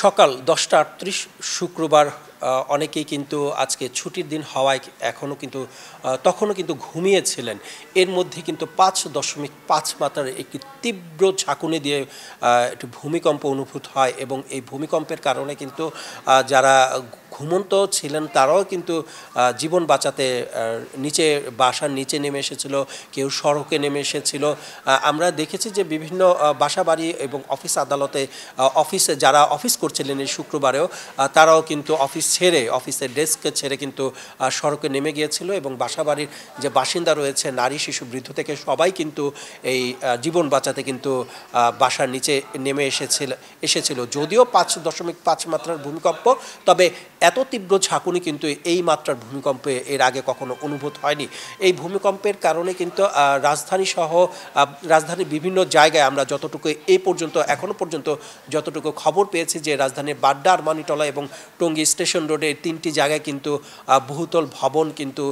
সকাল 10:38 শুক্রবার। অনেকেই কিন্তু আজকে ছুটির দিন হওয়ায় তখনও কিন্তু ঘুমিয়েছিলেন। এর মধ্যে কিন্তু 5.5 মাত্রার একটি তীব্র ঝাঁকুনি দিয়ে একটু ভূমিকম্প অনুভূত হয় এবং এই ভূমিকম্পের কারণে কিন্তু যারা ঘুমন্ত ছিলেন তারাও কিন্তু জীবন বাঁচাতে বাসার নিচে নেমে এসেছিল, কেউ সড়কে নেমে এসেছিল। আমরা দেখেছি যে বিভিন্ন বাসাবাড়ি এবং অফিস আদালতে অফিসে যারা অফিস করছিলেন এই শুক্রবারেও তারাও কিন্তু অফিসের ডেস্কে ছেড়ে কিন্তু সড়কে নেমে গিয়েছিল এবং বাসাবাড়ির যে বাসিন্দা রয়েছে নারী, শিশু, বৃদ্ধ থেকে সবাই কিন্তু এই জীবন বাঁচাতে কিন্তু বাসার নিচে নেমে এসেছিল। যদিও 5.5 মাত্রার ভূমিকম্প, তবে এত তীব্র ঝাঁকুনি কিন্তু এই মাত্রার ভূমিকম্পে এর আগে কখনো অনুভূত হয়নি। এই ভূমিকম্পের কারণে কিন্তু রাজধানীর বিভিন্ন জায়গায় আমরা এখনো পর্যন্ত যতটুকু খবর পেয়েছি যে রাজধানীর বাড্ডা, আরমানিটোলা এবং টঙ্গী স্টেশন রোডে 3টি জায়গায় কিন্তু বহুতল ভবন কিন্তু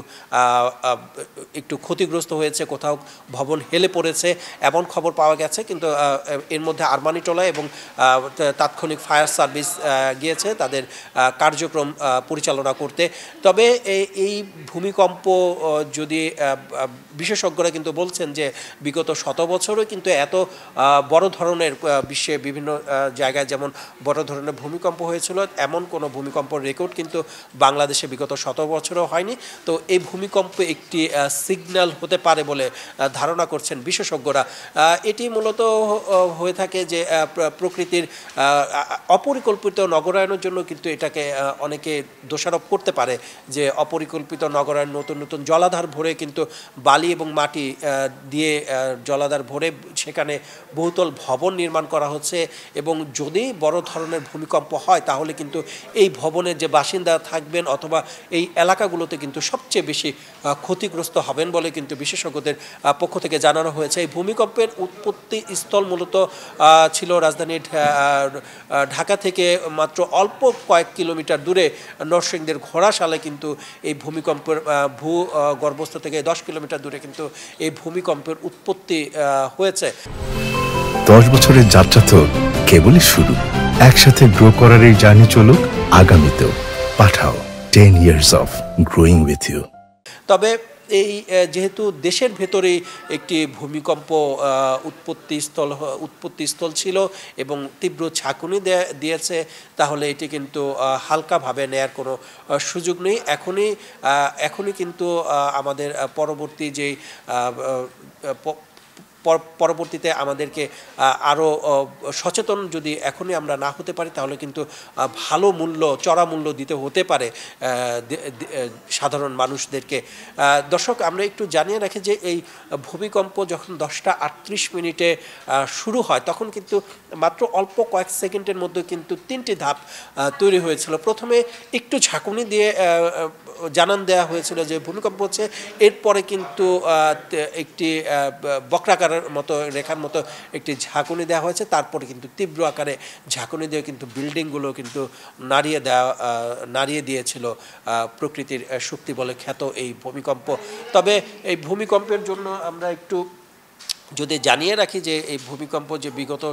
একটু ক্ষতিগ্রস্ত হয়েছে, কোথাও ভবন হেলে পড়েছে এমন খবর পাওয়া গেছে। কিন্তু এর মধ্যে আরমানিটোলা এবং তাৎক্ষণিক ফায়ার সার্ভিস গিয়েছে তাদের কার্যক্রম পরিচালনা করতে। তবে এই ভূমিকম্প যদি বিশেষজ্ঞরা কিন্তু বলছেন যে বিগত 100 বছরও কিন্তু এত বড় ধরনের বিশ্বে বিভিন্ন জায়গায় যেমন বড় ধরনের ভূমিকম্প হয়েছিল, এমন কোনো ভূমিকম্পের রেকর্ড কিন্তু বাংলাদেশে বিগত 100 বছরও হয়নি। তো এই ভূমিকম্প একটি সিগন্যাল হতে পারে বলে ধারণা করছেন বিশেষজ্ঞরা। এটি মূলত হয়ে থাকে যে প্রকৃতির অপরিকল্পিত নগরায়নের জন্য কিন্তু এটাকে অনেকে দোষারোপ করতে পারে যে অপরিকল্পিত নগরায়ন, নতুন নতুন জলাধার ভরে কিন্তু বালি এবং মাটি দিয়ে জলাধার ভরে সেখানে বহুতল ভবন নির্মাণ করা হচ্ছে এবং যদি বড় ধরনের ভূমিকম্প হয় তাহলে কিন্তু এই ভবনের যে বাসিন্দা থাকবেন অথবা এই এলাকাগুলোতে কিন্তু সবচেয়ে বেশি ক্ষতিগ্রস্ত হবেন বলে কিন্তু বিশেষজ্ঞদের পক্ষ থেকে জানানো হয়েছে। এই ভূমিকম্পের উৎপত্তি স্থল মূলত ছিল রাজধানী ঢাকা থেকে মাত্র অল্প কয়েক কিলোমিটার দূরে নরসিংদীর ঘোড়াশালে কিন্তু এই ভূমিকম্পের ভূগর্ভস্থ থেকে 10 কিলোমিটার দূরে কিন্তু এই ভূমিকম্পের উৎপত্তি হয়েছে। 10 বছরের যাত্রা তো কেবলই শুরু। একসাথে গ্রো করার এই জার্নি চলুক আগামীতেও। পাঠাও 10 years of growing with you। তবে এই যেহেতু দেশের ভেতরেই একটি ভূমিকম্প উৎপত্তিস্থল ছিল এবং তীব্র ঝাঁকুনি দিয়েছে, তাহলে এটি কিন্তু হালকাভাবে নেয়ার কোনো সুযোগ নেই। এখনই কিন্তু আমাদের পরবর্তীতে আমাদেরকে আরও সচেতন যদি এখনই আমরা না হতে পারি তাহলে কিন্তু চড়া মূল্য দিতে হতে পারে সাধারণ মানুষদেরকে। দর্শক, আমরা একটু জানিয়ে রাখি যে এই ভূমিকম্প যখন 10:38 শুরু হয় তখন কিন্তু মাত্র অল্প কয়েক সেকেন্ডের মধ্যে কিন্তু 3টি ধাপ তৈরি হয়েছিল। প্রথমে একটু ঝাঁকুনি দিয়ে জানান দেওয়া হয়েছিল যে ভূমিকম্প হচ্ছে, এরপরে কিন্তু একটি বক্রাকার রেখার মতো একটি ঝাঁকুনি দেওয়া হয়েছে, তারপরে কিন্তু তীব্র আকারে ঝাঁকুনি দিয়ে কিন্তু বিল্ডিংগুলো কিন্তু নাড়িয়ে দিয়েছিল প্রকৃতির শক্তি বলে খ্যাত এই ভূমিকম্প। তবে এই ভূমিকম্পের জন্য আমরা একটু যদি জানিয়ে রাখি যে এই ভূমিকম্প যে বিগত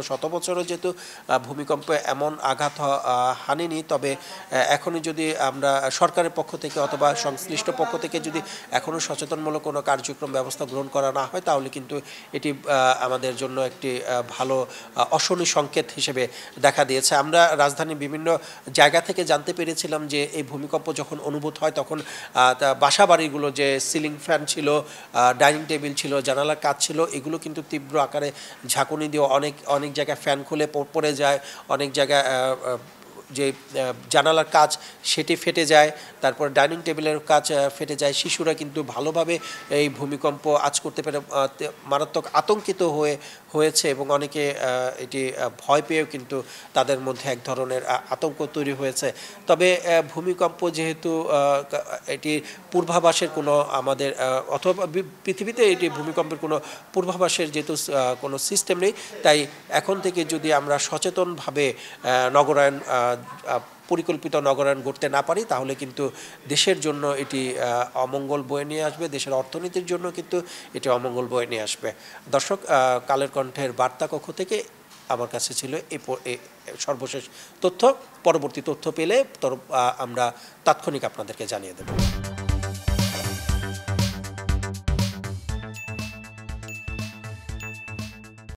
100 বছরও যেহেতু ভূমিকম্প এমন আঘাত হানেনি, তবে এখনই যদি আমরা সরকারের পক্ষ থেকে অথবা সংশ্লিষ্ট পক্ষ থেকে যদি এখনও সচেতনমূলক কোনো কার্যক্রম ব্যবস্থা গ্রহণ করা না হয় তাহলে কিন্তু এটি আমাদের জন্য একটি ভালো অশনি সংকেত হিসেবে দেখা দিয়েছে। আমরা রাজধানীর বিভিন্ন জায়গা থেকে জানতে পেরেছিলাম যে এই ভূমিকম্প যখন অনুভূত হয় তখন বাসাবাড়িগুলো যে সিলিং ফ্যান ছিল, ডাইনিং টেবিল ছিল, জানালার কাজ ছিল, এগুলো কিন্তু তীব্র আকারে ঝাঁকুনি দিয়ে অনেক জায়গায় ফ্যান খুলে পড়ে যায়, অনেক জায়গায় যে জানালার কাজ সেটি ফেটে যায়, তারপর ডাইনিং টেবিলের কাজ ফেটে যায়। শিশুরা কিন্তু ভালোভাবে এই ভূমিকম্প আঁচ করতে পেরে মারাত্মক আতঙ্কিত হয়েছে এবং অনেকে এটি ভয় পেয়েও কিন্তু তাদের মধ্যে এক ধরনের আতঙ্ক তৈরি হয়েছে। তবে ভূমিকম্প যেহেতু এটি পূর্বাভাসের কোনো আমাদের অথবা পৃথিবীতে এটি ভূমিকম্পের কোনো পূর্বাভাসের যেহেতু কোনো সিস্টেম নেই, তাই এখন থেকে যদি আমরা সচেতনভাবে পরিকল্পিত নগরায়ন করতে না পারি তাহলে কিন্তু দেশের জন্য এটি অমঙ্গল বয়ে নিয়ে আসবে, দেশের অর্থনীতির জন্য কিন্তু এটি অমঙ্গল বয়ে নিয়ে আসবে। দর্শক, কালের কণ্ঠের বার্তা কক্ষ থেকে আমার কাছে ছিল এই সর্বশেষ তথ্য। পরবর্তী তথ্য পেলে আমরা তাৎক্ষণিক আপনাদেরকে জানিয়ে দেব।